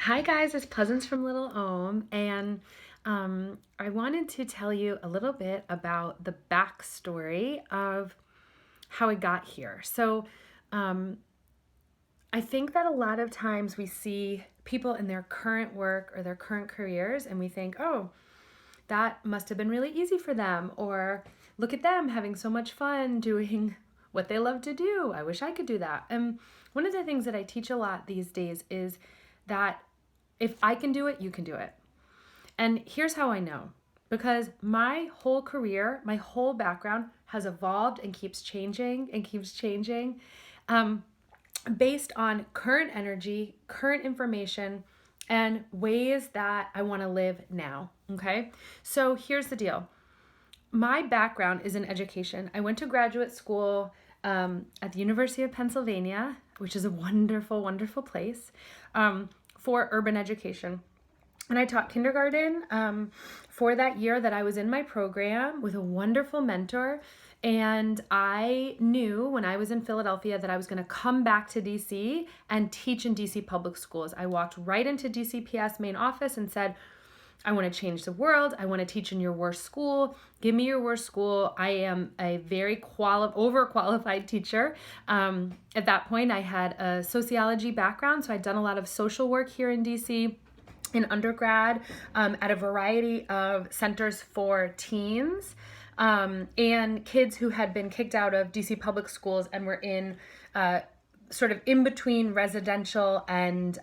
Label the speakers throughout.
Speaker 1: Hi guys, it's Pleasance from Little Ohm, and I wanted to tell you a little bit about the backstory of how I got here. Um, I think that a lot of times we see people in their current work or their current careers, and we think, oh, that must have been really easy for them, or look at them having so much fun doing what they love to do. I wish I could do that. And one of the things that I teach a lot these days is that if I can do it, you can do it. And here's how I know, because my whole career, my whole background has evolved and keeps changing and keeps changing um, based on current energy, current information, and ways that I want to live now. Okay. So here's the deal. My background is in education. I went to graduate school at the University of Pennsylvania, which is a wonderful, wonderful place, for urban education. And I taught kindergarten for that year that I was in my program with a wonderful mentor. And I knew when I was in Philadelphia that I was going to come back to DC and teach in DC public schools. I walked right into DCPS main office and said, I want to change the world. I want to teach in your worst school. Give me your worst school. I am a very overqualified teacher. At that point, I had a sociology background, so I'd done a lot of social work here in DC in undergrad at a variety of centers for teens and kids who had been kicked out of DC public schools and were in sort of in between residential and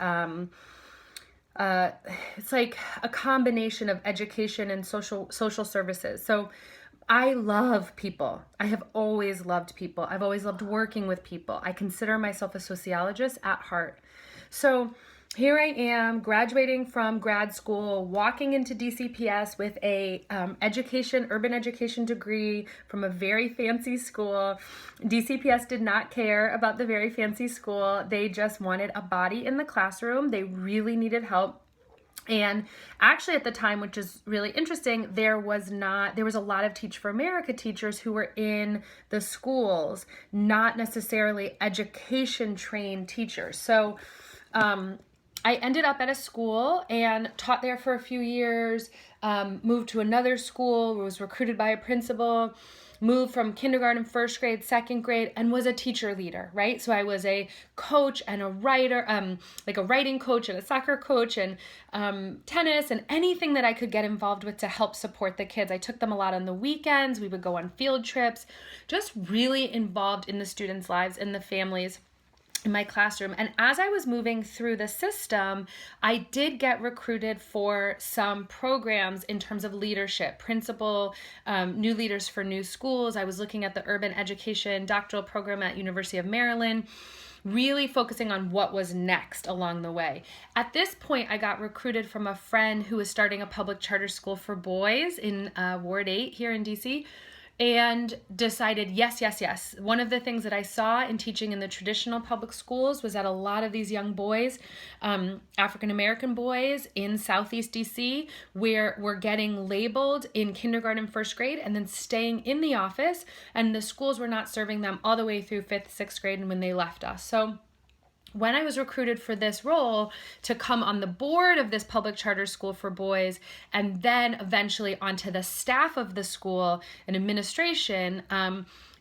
Speaker 1: it's like a combination of education and social services. So I love people. I have always loved people. I've always loved working with people. I consider myself a sociologist at heart. So here I am graduating from grad school, walking into DCPS with a urban education degree from a very fancy school. DCPS did not care about the very fancy school. They just wanted a body in the classroom. They really needed help. And actually at the time, which is really interesting, there was a lot of Teach for America teachers who were in the schools, not necessarily education trained teachers. So I ended up at a school and taught there for a few years, moved to another school, was recruited by a principal, moved from kindergarten, first grade, second grade, and was a teacher leader, right? So I was a coach and a writer, like a writing coach and a soccer coach and tennis and anything that I could get involved with to help support the kids. I took them a lot on the weekends. We would go on field trips, just really involved in the students' lives and the families in my classroom. And as I was moving through the system, I did get recruited for some programs in terms of leadership, principal, new leaders for new schools. I was looking at the urban education doctoral program at University of Maryland, really focusing on what was next along the way. At this point, I got recruited from a friend who was starting a public charter school for boys in Ward 8 here in DC, and decided, yes. One of the things that I saw in teaching in the traditional public schools was that a lot of these young boys, African-American boys in Southeast DC, were getting labeled in kindergarten, first grade, and then staying in the office, and the schools were not serving them all the way through 5th, 6th grade and when they left us. So when I was recruited for this role to come on the board of this public charter school for boys and then eventually onto the staff of the school and administration,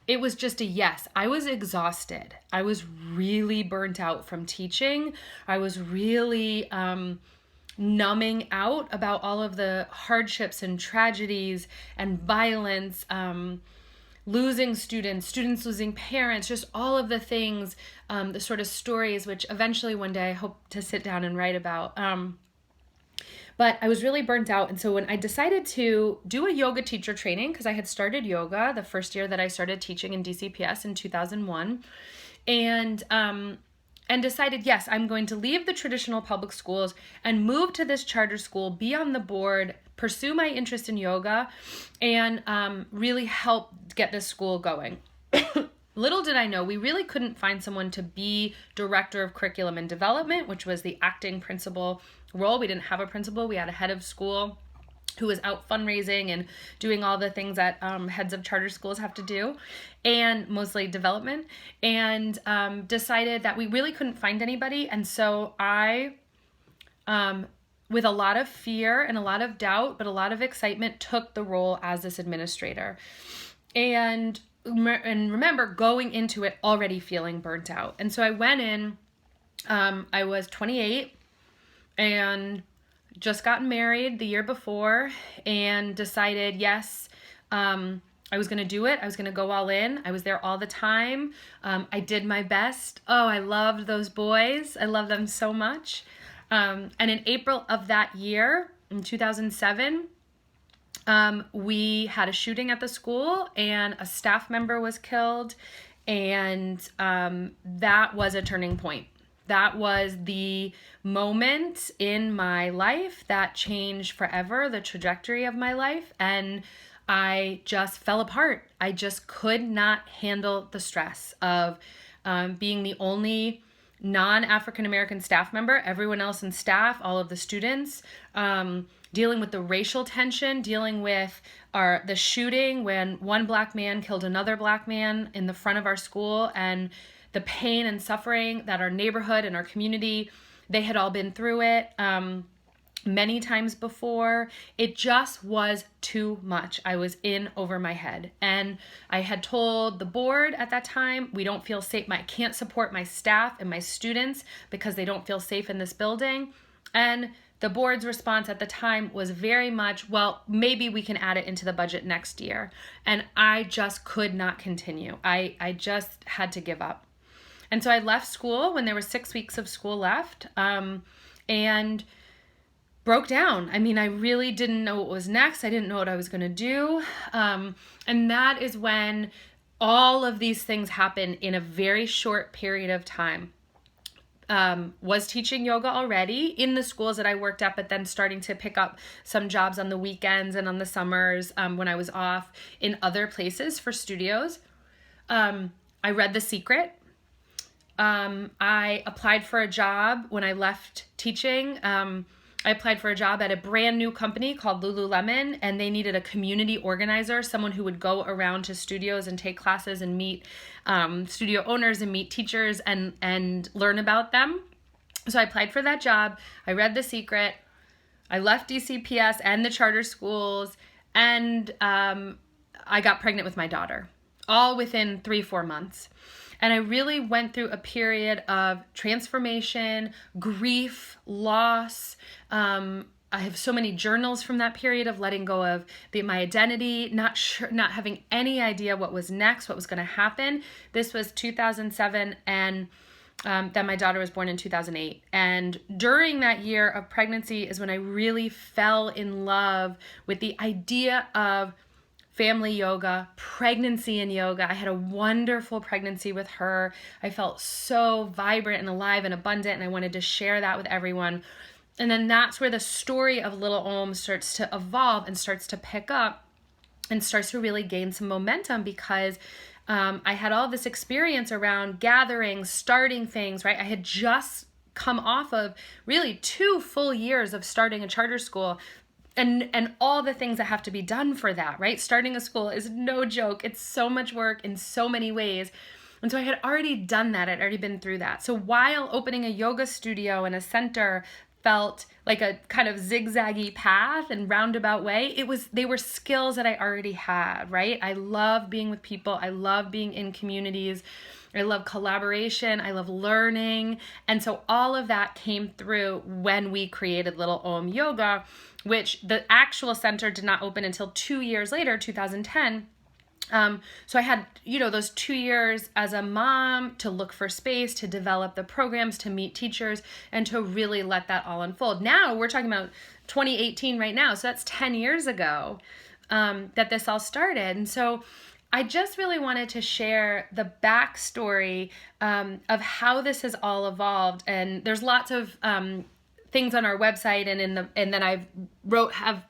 Speaker 1: it was just a yes. I was exhausted. I was really burnt out from teaching. I was really numbing out about all of the hardships and tragedies and violence, losing students losing parents, just all of the things, the sort of stories, which eventually one day I hope to sit down and write about. But I was really burnt out. And so when I decided to do a yoga teacher training, because I had started yoga the first year that I started teaching in DCPS in 2001, and decided, yes, I'm going to leave the traditional public schools and move to this charter school, be on the board, pursue my interest in yoga, and really help get this school going. Little did I know, we really couldn't find someone to be director of curriculum and development, which was the acting principal role. We didn't have a principal. We had a head of school who was out fundraising and doing all the things that heads of charter schools have to do, and mostly development, and decided that we really couldn't find anybody. And so I with a lot of fear and a lot of doubt, but a lot of excitement, took the role as this administrator. And remember going into it already feeling burnt out. And so I went in, I was 28 and just gotten married the year before, and decided, yes, I was going to do it. I was going to go all in. I was there all the time. I did my best. Oh, I loved those boys. I love them so much. And in April of that year, in 2007, we had a shooting at the school and a staff member was killed. And that was a turning point. That was the moment in my life that changed forever the trajectory of my life. And I just fell apart. I just could not handle the stress of being the only non-African American staff member, everyone else in staff, all of the students, dealing with the racial tension, dealing with the shooting when one black man killed another black man in the front of our school, and the pain and suffering that our neighborhood and our community, they had all been through it many times before. It just was too much. I was in over my head. And I had told the board at that time, we don't feel safe. I can't support my staff and my students because they don't feel safe in this building. And the board's response at the time was very much, well, maybe we can add it into the budget next year. And I just could not continue. I just had to give up. And so I left school when there were 6 weeks of school left, and broke down. I mean, I really didn't know what was next. I didn't know what I was going to do. And that is when all of these things happened in a very short period of time. Was teaching yoga already in the schools that I worked at, but then starting to pick up some jobs on the weekends and on the summers when I was off in other places for studios. I read The Secret. I applied for a job when I left teaching. I applied for a job at a brand new company called Lululemon, and they needed a community organizer, someone who would go around to studios and take classes and meet studio owners and meet teachers and learn about them. So I applied for that job. I read The Secret. I left DCPS and the charter schools, and I got pregnant with my daughter, all within 3-4 months. And I really went through a period of transformation, grief, loss. I have so many journals from that period of letting go of my identity, not having any idea what was next, what was going to happen. This was 2007, and then my daughter was born in 2008. And during that year of pregnancy is when I really fell in love with the idea of family yoga, pregnancy and yoga. I had a wonderful pregnancy with her. I felt so vibrant and alive and abundant, and I wanted to share that with everyone. And then that's where the story of Little Om starts to evolve and starts to pick up and starts to really gain some momentum, because I had all this experience around gatherings, starting things, right? I had just come off of really 2 full years of starting a charter school, and all the things that have to be done for that, right? Starting a school is no joke. It's so much work in so many ways. And so I had already done that. I'd already been through that. So while opening a yoga studio and a center felt like a kind of zigzaggy path and roundabout way, they were skills that I already had, right? I love being with people. I love being in communities. I love collaboration. I love learning. And so all of that came through when we created Little Om Yoga, which the actual center did not open until 2 years later, 2010. So I had, those 2 years as a mom to look for space, to develop the programs, to meet teachers, and to really let that all unfold. Now we're talking about 2018 right now. So that's 10 years ago that this all started. And so I just really wanted to share the backstory of how this has all evolved. And there's lots of things on our website and that have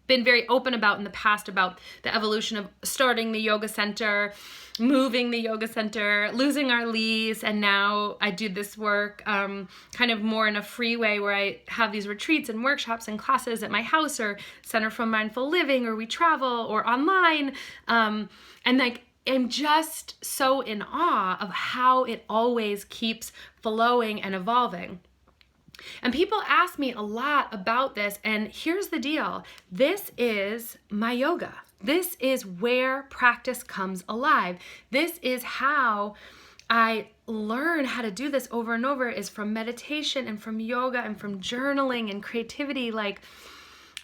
Speaker 1: been very open about in the past about the evolution of starting the yoga center, moving the yoga center, losing our lease, and now I do this work kind of more in a free way where I have these retreats and workshops and classes at my house or Center for Mindful Living, or we travel or online, and I'm just so in awe of how it always keeps flowing and evolving. And people ask me a lot about this, and here's the deal. This is my yoga. This is where practice comes alive. This is how I learn how to do this over and over, is from meditation and from yoga and from journaling and creativity. Like,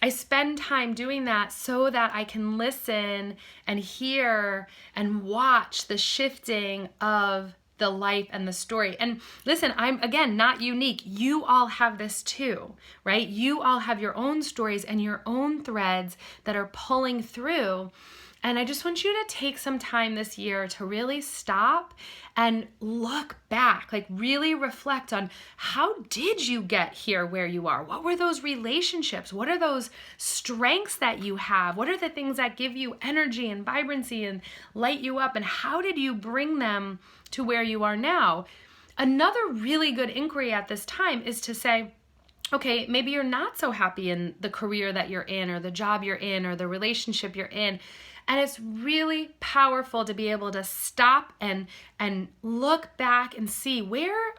Speaker 1: I spend time doing that so that I can listen and hear and watch the shifting of the life and the story. And listen, I'm, again, not unique. You all have this too, right? You all have your own stories and your own threads that are pulling through. And I just want you to take some time this year to really stop and look back, like really reflect on, how did you get here where you are? What were those relationships? What are those strengths that you have? What are the things that give you energy and vibrancy and light you up? And how did you bring them to where you are now? Another really good inquiry at this time is to say, okay, maybe you're not so happy in the career that you're in, or the job you're in, or the relationship you're in. And it's really powerful to be able to stop and look back and see, where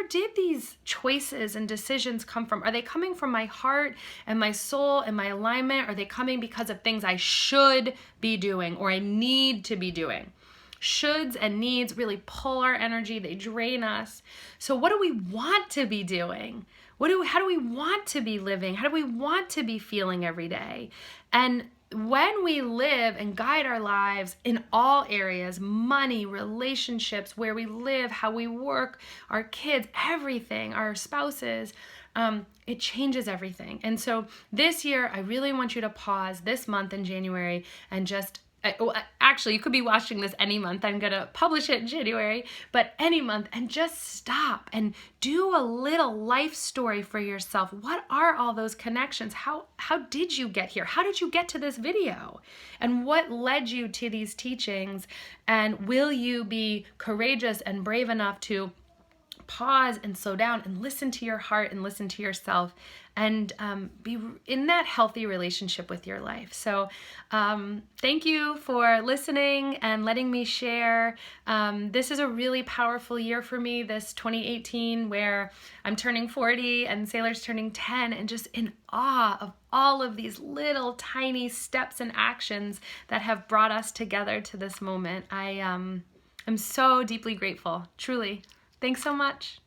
Speaker 1: did these choices and decisions come from? Are they coming from my heart and my soul and my alignment? Are they coming because of things I should be doing or I need to be doing? Shoulds and needs really pull our energy, they drain us. So what do we want to be doing? How do we want to be living? How do we want to be feeling every day? And when we live and guide our lives in all areas, money, relationships, where we live, how we work, our kids, everything, our spouses, it changes everything. And so this year, I really want you to pause this month in January and just, actually, you could be watching this any month. I'm going to publish it in January, but any month, and just stop and do a little life story for yourself. What are all those connections? How did you get here? How did you get to this video? And what led you to these teachings? And will you be courageous and brave enough to pause and slow down and listen to your heart and listen to yourself, and be in that healthy relationship with your life? So thank you for listening and letting me share. This is a really powerful year for me, this 2018, where I'm turning 40 and Sailor's turning 10, and just in awe of all of these little tiny steps and actions that have brought us together to this moment. I'm so deeply grateful, truly. Thanks so much.